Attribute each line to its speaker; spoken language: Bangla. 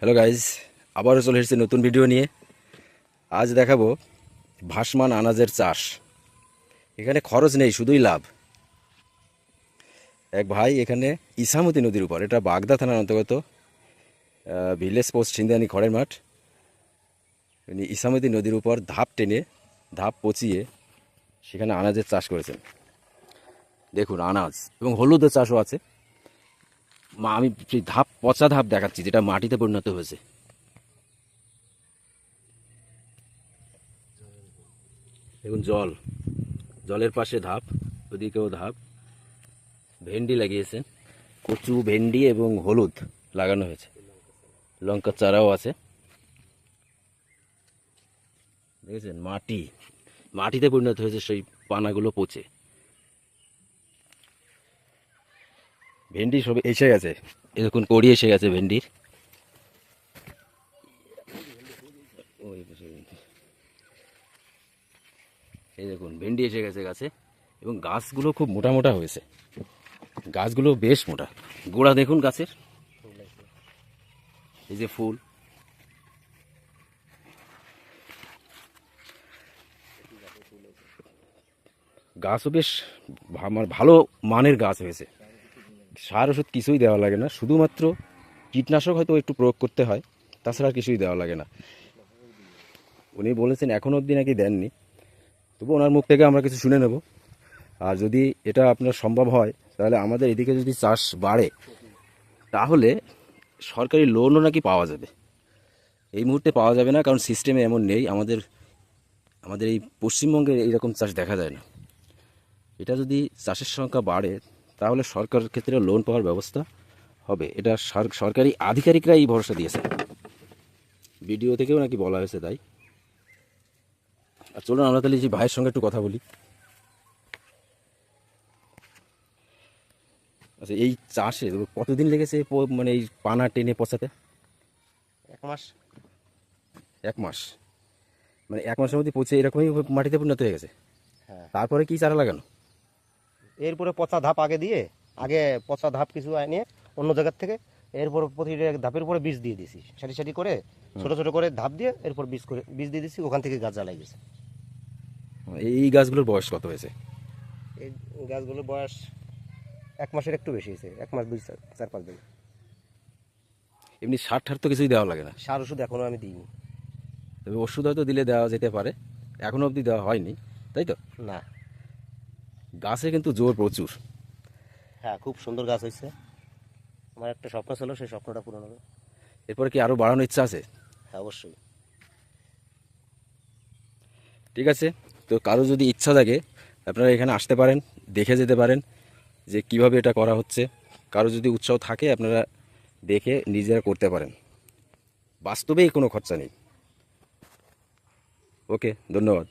Speaker 1: হ্যালো গাইজ, আবারও চলে এসেছি নতুন ভিডিও নিয়ে। আজ দেখাবো ভাসমান আনাজের চাষ। এখানে খরচ নেই, শুধুই লাভ। এক ভাই এখানে ইসামতি নদীর উপর, এটা বাগদা থানার অন্তর্গত ভিলেজ পোস্ট সিন্দানি খড়ের মাঠ, উনি ইসামতি নদীর উপর ধাপ টেনে ধাপ পচিয়ে সেখানে আনাজের চাষ করেছেন। দেখুন আনাজ এবং হলুদের চাষও আছে। আমি সেই ধাপ পচা ধাপ দেখাচ্ছি, যেটা মাটিতে পরিণত হয়েছে। দেখুন জলের পাশে ধাপ, ওদিকেও ধাপ। ভেন্ডি লাগিয়েছেন, কচু, ভেন্ডি এবং হলুদ লাগানো হয়েছে। লঙ্কার চারাও আছে। দেখেছেন মাটিতে পরিণত হয়েছে সেই পানাগুলো পচে। ভেন্ডি সব এসে গেছে, এ দেখুন কড়ি এসে গেছে ভেন্ডির। এই দেখুন ভেন্ডি এসে গেছে গাছে, এবং গাছগুলো খুব মোটা মোটা হয়েছে। গাছগুলো বেশ মোটা। গোড়া দেখুন গাছের, এই যে ফুল। গাছও বেশ আমার ভালো মানের গাছ হয়েছে। সার ওষুধ কিছুই দেওয়া লাগে না, শুধুমাত্র কীটনাশক হয়তো একটু প্রয়োগ করতে হয়, তাছাড়া আর কিছুই দেওয়া লাগে না। উনি বলেছেন এখনও অবধি নাকি দেননি, তবু ওনার মুখ থেকে আমরা কিছু শুনে নেব। আর যদি এটা আপনার সম্ভব হয়, তাহলে আমাদের এদিকে যদি চাষ বাড়ে, তাহলে সরকারি লোনও নাকি পাওয়া যাবে। এই মুহূর্তে পাওয়া যাবে না, কারণ সিস্টেমে এমন নেই। আমাদের আমাদের এই পশ্চিমবঙ্গে এইরকম চাষ দেখা যায় না। এটা যদি চাষের সংখ্যা বাড়ে, তাহলে সরকার ক্ষেত্রে লোন পাওয়ার ব্যবস্থা হবে। এটা সরকারি আধিকারিকরা এই ভরসা দিয়েছে, ভিডিও থেকেও নাকি বলা হয়েছে তাই। আর চলুন আমরা তাহলে যে ভাইয়ের সঙ্গে একটু কথা বলি। আচ্ছা, এই চাষে কতদিন লেগেছে মানে এই পানা টেনে পচাতে?
Speaker 2: 1 মাস।
Speaker 1: 1 মাস? মানে 1 মাসের মধ্যে পচে এরকমই মাটিতে পরিণত হয়ে গেছে।
Speaker 2: হ্যাঁ,
Speaker 1: তারপরে কি চারা লাগানো?
Speaker 2: এরপরে পচা ধাপ আগে পচা ধাপ কিছু এনে অন্য জায়গার থেকে, এরপর প্রতিটা ধাপের উপরে বীজ দিয়ে দিছি, সারি সারি করে ছোট ছোট করে ধাপ দিয়ে এরপর বীজ দিয়ে দিছি, ওখান থেকে গাছ জ্বালাই গেছে।
Speaker 1: এই গাছগুলোর বয়স কত হয়েছে?
Speaker 2: এই গাছগুলোর বয়স 1 মাসের একটু বেশি হয়েছে, 1 মাস 4-5 দিন।
Speaker 1: এমনি সার ঠার তো কিছুই দেওয়া লাগে না?
Speaker 2: সার ওষুধ এখনো আমি দিইনি।
Speaker 1: তবে ওষুধ হয়তো দিলে দেওয়া যেতে পারে, এখনও অবধি দেওয়া হয়নি, তাই তো?
Speaker 2: না।
Speaker 1: গাছে কিন্তু জোর প্রচুর।
Speaker 2: হ্যাঁ, খুব সুন্দর গাছ হয়েছে। আমার একটা স্বপ্ন ছিল, সেই স্বপ্নটা পূরণ হবে।
Speaker 1: এরপরে কি আরও বাড়ানোর ইচ্ছা আছে?
Speaker 2: হ্যাঁ, অবশ্যই।
Speaker 1: ঠিক আছে, তো কারো যদি ইচ্ছা থাকে আপনারা এখানে আসতে পারেন, দেখে যেতে পারেন যে কিভাবে এটা করা হচ্ছে। কারো যদি উৎসাহ থাকে, আপনারা দেখে নিজেরা করতে পারেন। বাস্তবেই কোনো খরচা নেই। ওকে, ধন্যবাদ।